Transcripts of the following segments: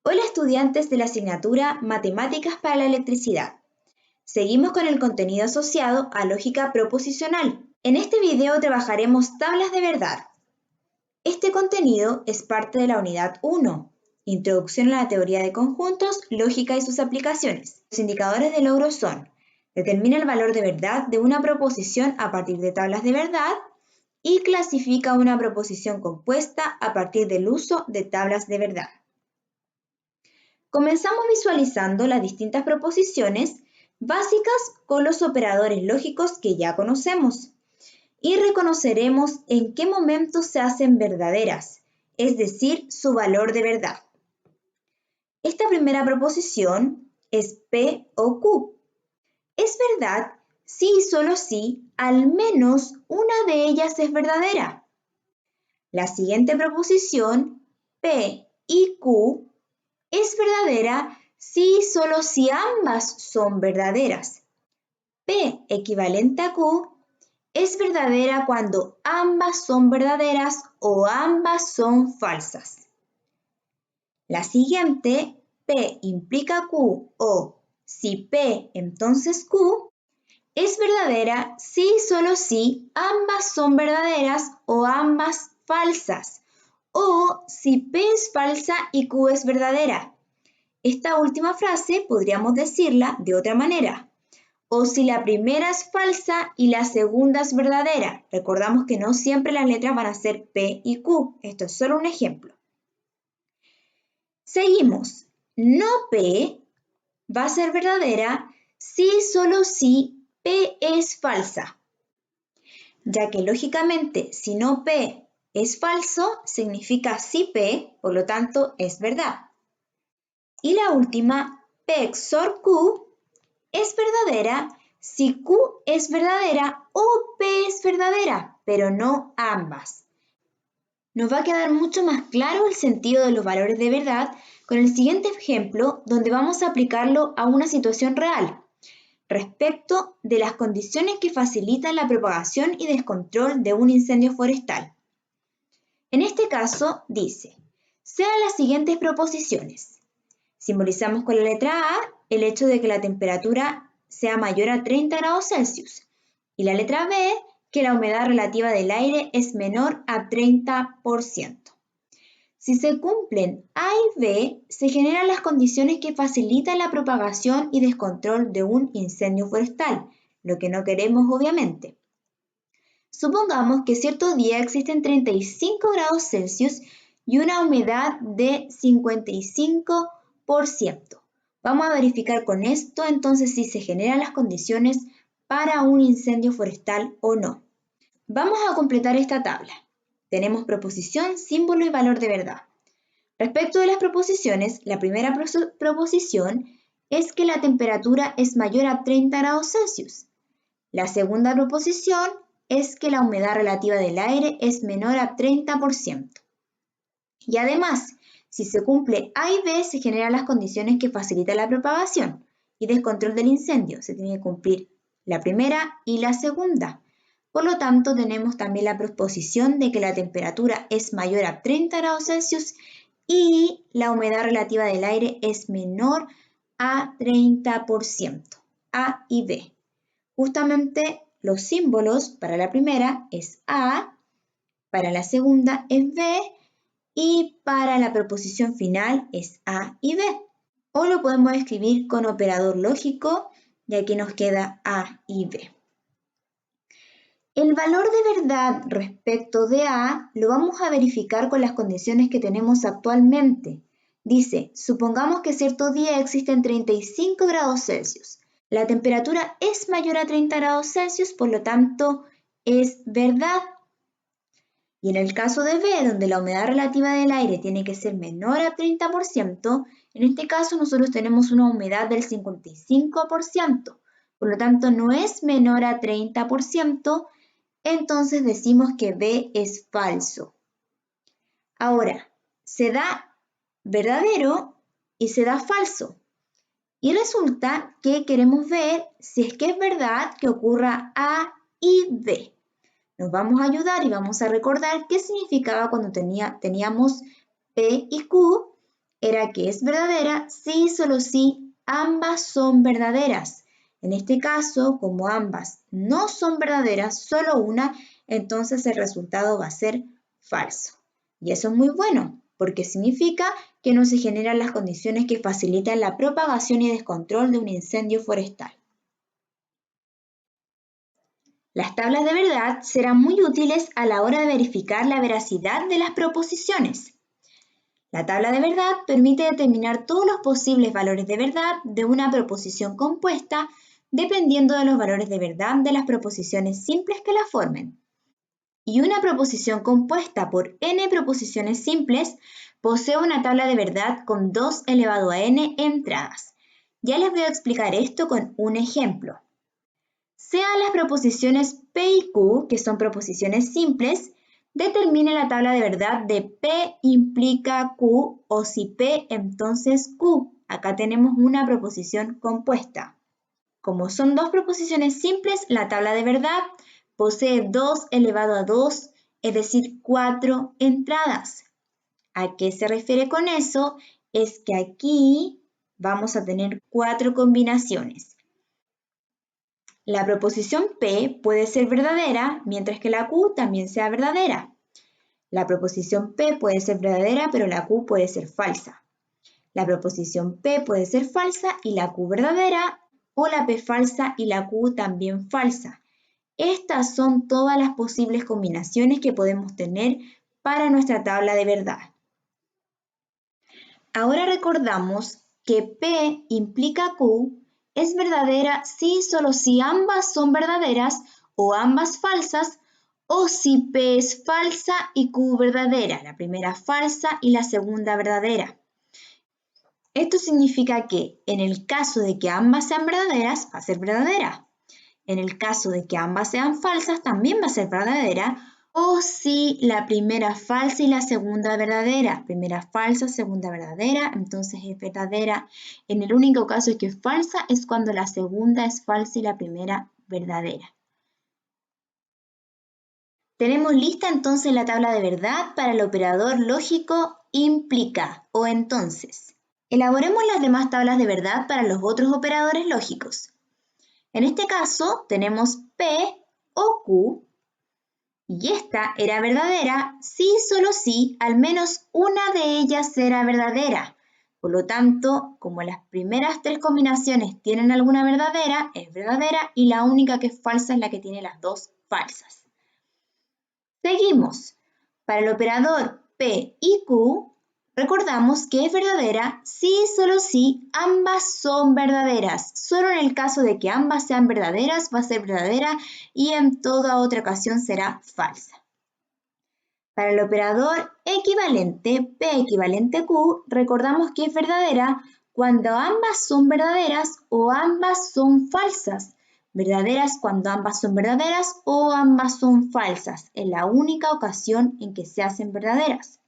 Hola estudiantes de la asignatura Matemáticas para la Electricidad. Seguimos con el contenido asociado a lógica proposicional. En este video trabajaremos tablas de verdad. Este contenido es parte de la unidad 1, Introducción a la teoría de conjuntos, lógica y sus aplicaciones. Los indicadores de logro son: determina el valor de verdad de una proposición a partir de tablas de verdad y clasifica una proposición compuesta a partir del uso de tablas de verdad. Comenzamos visualizando las distintas proposiciones básicas con los operadores lógicos que ya conocemos y reconoceremos en qué momento se hacen verdaderas, es decir, su valor de verdad. Esta primera proposición es P o Q. Es verdad si y solo si al menos una de ellas es verdadera. La siguiente proposición, P y Q, es verdadera si y solo si ambas son verdaderas. P equivalente a Q es verdadera cuando ambas son verdaderas o ambas son falsas. La siguiente, P implica Q o si P entonces Q, es verdadera si y solo si ambas son verdaderas o ambas falsas, o si P es falsa y Q es verdadera. Esta última frase podríamos decirla de otra manera: o si la primera es falsa y la segunda es verdadera. Recordamos que no siempre las letras van a ser P y Q. Esto es solo un ejemplo. Seguimos. No P va a ser verdadera si y solo si P es falsa, ya que lógicamente si no P es falso, significa sí P, por lo tanto es verdad. Y la última, P XOR Q, es verdadera si Q es verdadera o P es verdadera, pero no ambas. Nos va a quedar mucho más claro el sentido de los valores de verdad con el siguiente ejemplo, donde vamos a aplicarlo a una situación real respecto de las condiciones que facilitan la propagación y descontrol de un incendio forestal. En este caso dice: sean las siguientes proposiciones. Simbolizamos con la letra A el hecho de que la temperatura sea mayor a 30 grados Celsius y la letra B que la humedad relativa del aire es menor a 30%. Si se cumplen A y B, se generan las condiciones que facilitan la propagación y descontrol de un incendio forestal, lo que no queremos obviamente. Supongamos que cierto día existen 35 grados Celsius y una humedad de 55%. Vamos a verificar con esto entonces si se generan las condiciones para un incendio forestal o no. Vamos a completar esta tabla. Tenemos proposición, símbolo y valor de verdad. Respecto de las proposiciones, la primera proposición es que la temperatura es mayor a 30 grados Celsius. La segunda proposición es que la humedad relativa del aire es menor a 30%. Y además, si se cumple A y B, se generan las condiciones que facilitan la propagación y descontrol del incendio. Se tiene que cumplir la primera y la segunda. Por lo tanto, tenemos también la proposición de que la temperatura es mayor a 30 grados Celsius y la humedad relativa del aire es menor a 30%. A y B. Justamente los símbolos para la primera es A, para la segunda es B y para la proposición final es A y B. O lo podemos escribir con operador lógico y aquí nos queda A y B. El valor de verdad respecto de A lo vamos a verificar con las condiciones que tenemos actualmente. Dice, supongamos que cierto día existen 35 grados Celsius. La temperatura es mayor a 30 grados Celsius, por lo tanto es verdad. Y en el caso de B, donde la humedad relativa del aire tiene que ser menor a 30%, en este caso nosotros tenemos una humedad del 55%, por lo tanto no es menor a 30%, entonces decimos que B es falso. Ahora, se da verdadero y se da falso. Y resulta que queremos ver si es que es verdad que ocurra A y B. Nos vamos a ayudar y vamos a recordar qué significaba cuando teníamos P y Q era que es verdadera si y solo si ambas son verdaderas. En este caso, como ambas no son verdaderas, solo una, entonces el resultado va a ser falso. Y eso es muy bueno, porque significa que no se generan las condiciones que facilitan la propagación y descontrol de un incendio forestal. Las tablas de verdad serán muy útiles a la hora de verificar la veracidad de las proposiciones. La tabla de verdad permite determinar todos los posibles valores de verdad de una proposición compuesta dependiendo de los valores de verdad de las proposiciones simples que la formen. Y una proposición compuesta por n proposiciones simples posee una tabla de verdad con 2 elevado a n entradas. Ya les voy a explicar esto con un ejemplo. Sean las proposiciones P y Q, que son proposiciones simples, determine la tabla de verdad de P implica Q o si P entonces Q. Acá tenemos una proposición compuesta. Como son dos proposiciones simples, la tabla de verdad posee 2 elevado a 2, es decir, 4 entradas. ¿A qué se refiere con eso? Es que aquí vamos a tener 4 combinaciones. La proposición P puede ser verdadera, mientras que la Q también sea verdadera. La proposición P puede ser verdadera, pero la Q puede ser falsa. La proposición P puede ser falsa y la Q verdadera, o la P falsa y la Q también falsa. Estas son todas las posibles combinaciones que podemos tener para nuestra tabla de verdad. Ahora recordamos que P implica Q es verdadera si y solo si ambas son verdaderas o ambas falsas, o si P es falsa y Q verdadera, la primera falsa y la segunda verdadera. Esto significa que en el caso de que ambas sean verdaderas, va a ser verdadera. En el caso de que ambas sean falsas, también va a ser verdadera. O si la primera falsa y la segunda verdadera. Primera falsa, segunda verdadera, entonces es verdadera. En el único caso en que es falsa es cuando la segunda es falsa y la primera verdadera. Tenemos lista entonces la tabla de verdad para el operador lógico implica o entonces. Elaboremos las demás tablas de verdad para los otros operadores lógicos. En este caso tenemos P o Q y esta era verdadera si y solo si al menos una de ellas era verdadera. Por lo tanto, como las primeras 3 combinaciones tienen alguna verdadera, es verdadera y la única que es falsa es la que tiene las 2 falsas. Seguimos. Para el operador P y Q, recordamos que es verdadera si y solo si ambas son verdaderas. Solo en el caso de que ambas sean verdaderas va a ser verdadera y en toda otra ocasión será falsa. Para el operador equivalente P equivalente Q, recordamos que es verdadera cuando ambas son verdaderas o ambas son falsas. Verdaderas cuando ambas son verdaderas o ambas son falsas. Es la única ocasión en que se hacen verdaderas.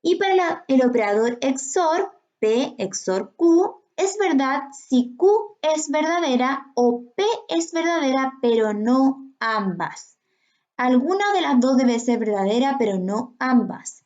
Y para el operador XOR, P XOR Q, es verdad si Q es verdadera o P es verdadera, pero no ambas. Alguna de las dos debe ser verdadera, pero no ambas.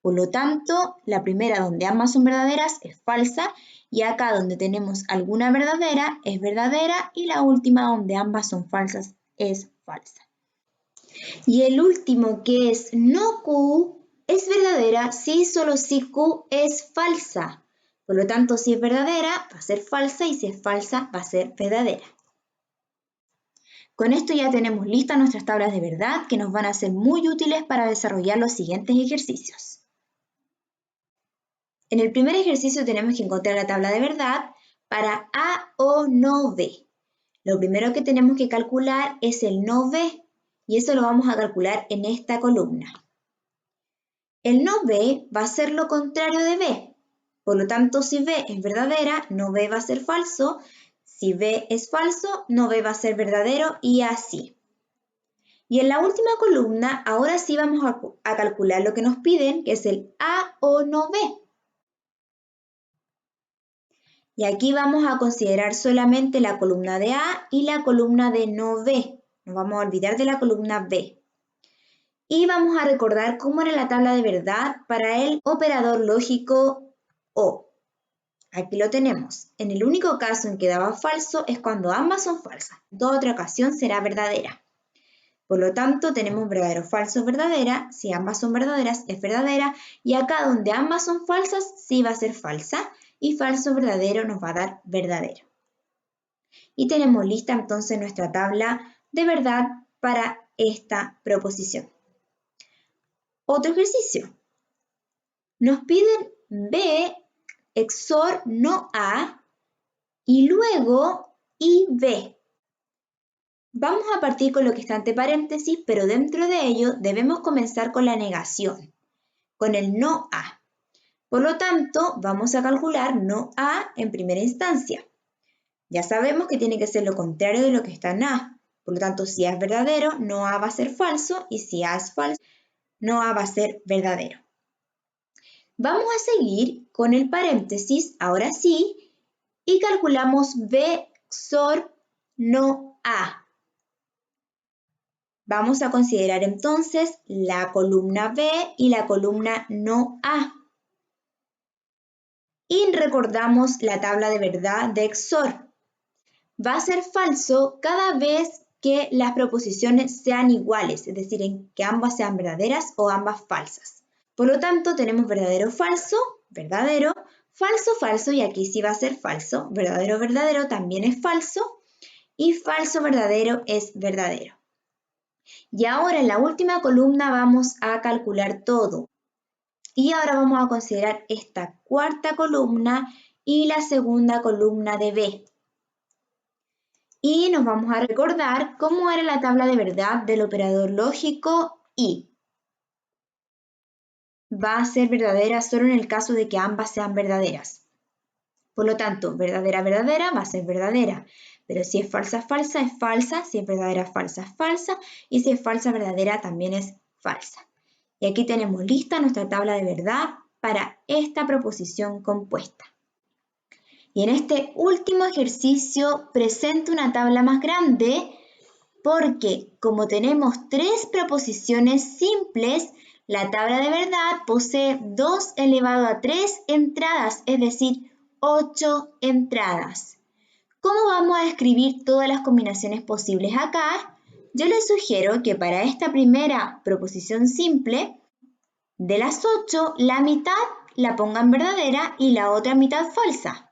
Por lo tanto, la primera donde ambas son verdaderas es falsa y acá donde tenemos alguna verdadera es verdadera y la última donde ambas son falsas es falsa. Y el último que es no Q es verdadera si solo si Q es falsa. Por lo tanto, si es verdadera va a ser falsa y si es falsa va a ser verdadera. Con esto ya tenemos listas nuestras tablas de verdad que nos van a ser muy útiles para desarrollar los siguientes ejercicios. En el primer ejercicio tenemos que encontrar la tabla de verdad para A o no B. Lo primero que tenemos que calcular es el no B y eso lo vamos a calcular en esta columna. El no B va a ser lo contrario de B. Por lo tanto, si B es verdadera, no B va a ser falso. Si B es falso, no B va a ser verdadero y así. Y en la última columna, ahora sí vamos a calcular lo que nos piden, que es el A o no B. Y aquí vamos a considerar solamente la columna de A y la columna de no B. Nos vamos a olvidar de la columna B. Y vamos a recordar cómo era la tabla de verdad para el operador lógico o. Aquí lo tenemos. En el único caso en que daba falso es cuando ambas son falsas. En toda otra ocasión será verdadera. Por lo tanto, tenemos verdadero, falso, verdadera. Si ambas son verdaderas, es verdadera. Y acá donde ambas son falsas, sí va a ser falsa. Y falso, verdadero nos va a dar verdadero. Y tenemos lista entonces nuestra tabla de verdad para esta proposición. Otro ejercicio. Nos piden B XOR no A y luego y B. Vamos a partir con lo que está entre paréntesis, pero dentro de ello debemos comenzar con la negación, con el no A. Por lo tanto, vamos a calcular no A en primera instancia. Ya sabemos que tiene que ser lo contrario de lo que está en A. Por lo tanto, si A es verdadero, no A va a ser falso, y si A es falso, no A va a ser verdadero. Vamos a seguir con el paréntesis, ahora sí, y calculamos B XOR no A. Vamos a considerar entonces la columna B y la columna no A. Y recordamos la tabla de verdad de XOR. Va a ser falso cada vez que las proposiciones sean iguales, es decir, en que ambas sean verdaderas o ambas falsas. Por lo tanto, tenemos verdadero, falso, verdadero, falso, falso, y aquí sí va a ser falso. Verdadero, verdadero también es falso, y falso, verdadero es verdadero. Y ahora en la última columna vamos a calcular todo. Y ahora vamos a considerar esta cuarta columna y la segunda columna de B. Y nos vamos a recordar cómo era la tabla de verdad del operador lógico y. Va a ser verdadera solo en el caso de que ambas sean verdaderas. Por lo tanto, verdadera, verdadera va a ser verdadera. Pero si es falsa, falsa, es falsa. Si es verdadera, falsa, es falsa. Y si es falsa, verdadera, también es falsa. Y aquí tenemos lista nuestra tabla de verdad para esta proposición compuesta. Y en este último ejercicio presento una tabla más grande porque como tenemos 3 proposiciones simples, la tabla de verdad posee 2 elevado a 3 entradas, es decir, 8 entradas. ¿Cómo vamos a escribir todas las combinaciones posibles acá? Yo les sugiero que para esta primera proposición simple, de las 8, la mitad la pongan verdadera y la otra mitad falsa.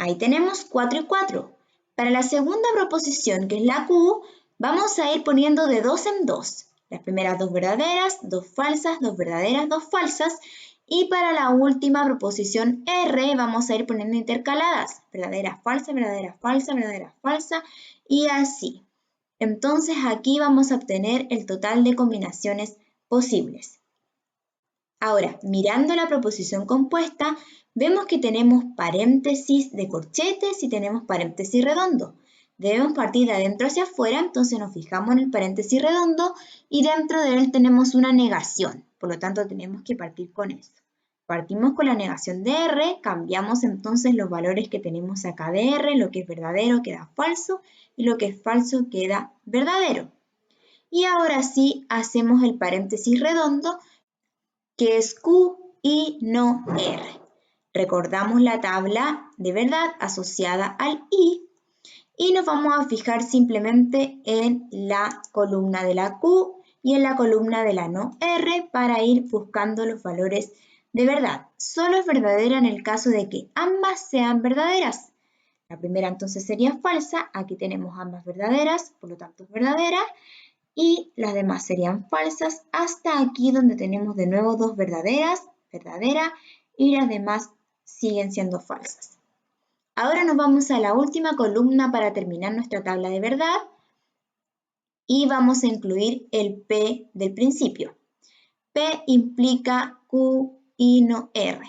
Ahí tenemos 4 y 4. Para la segunda proposición, que es la Q, vamos a ir poniendo de 2 en 2. Las primeras 2 verdaderas, 2 falsas, 2 verdaderas, 2 falsas. Y para la última proposición R vamos a ir poniendo intercaladas. Verdadera, falsa, verdadera, falsa, verdadera, falsa y así. Entonces aquí vamos a obtener el total de combinaciones posibles. Ahora, mirando la proposición compuesta, vemos que tenemos paréntesis de corchetes y tenemos paréntesis redondo. Debemos partir de adentro hacia afuera, entonces nos fijamos en el paréntesis redondo y dentro de él tenemos una negación. Por lo tanto, tenemos que partir con eso. Partimos con la negación de R, cambiamos entonces los valores que tenemos acá de R, lo que es verdadero queda falso y lo que es falso queda verdadero. Y ahora sí hacemos el paréntesis redondo, que es Q y no R. Recordamos la tabla de verdad asociada al y nos vamos a fijar simplemente en la columna de la Q y en la columna de la no R para ir buscando los valores de verdad. Solo es verdadera en el caso de que ambas sean verdaderas. La primera entonces sería falsa, aquí tenemos ambas verdaderas, por lo tanto es verdadera. Y las demás serían falsas hasta aquí donde tenemos de nuevo 2 verdaderas, verdadera, y las demás siguen siendo falsas. Ahora nos vamos a la última columna para terminar nuestra tabla de verdad y vamos a incluir el P del principio. P implica Q y no R.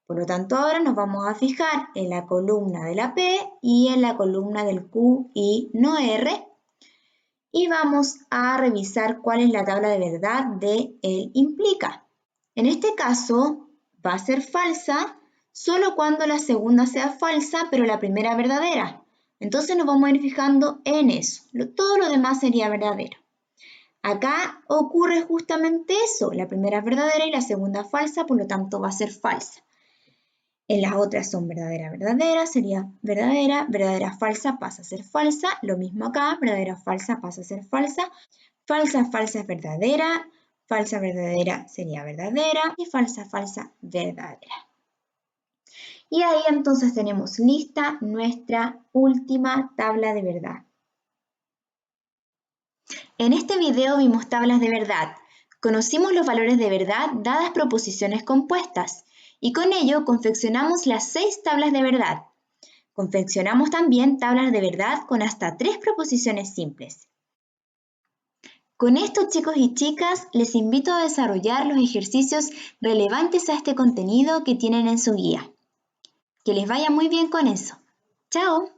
Por lo tanto, ahora nos vamos a fijar en la columna de la P y en la columna del Q y no R. Y vamos a revisar cuál es la tabla de verdad de el implica. En este caso va a ser falsa solo cuando la segunda sea falsa pero la primera verdadera. Entonces nos vamos a ir fijando en eso. Todo lo demás sería verdadero. Acá ocurre justamente eso. La primera es verdadera y la segunda falsa, por lo tanto va a ser falsa. En las otras son verdadera, verdadera, sería verdadera, verdadera, falsa, pasa a ser falsa. Lo mismo acá, verdadera, falsa, pasa a ser falsa. Falsa, falsa es verdadera, falsa, verdadera sería verdadera y falsa, falsa, verdadera. Y ahí entonces tenemos lista nuestra última tabla de verdad. En este video vimos tablas de verdad. Conocimos los valores de verdad dadas proposiciones compuestas y con ello confeccionamos las 6 tablas de verdad. Confeccionamos también tablas de verdad con hasta 3 proposiciones simples. Con esto, chicos y chicas, les invito a desarrollar los ejercicios relevantes a este contenido que tienen en su guía. Que les vaya muy bien con eso. ¡Chao!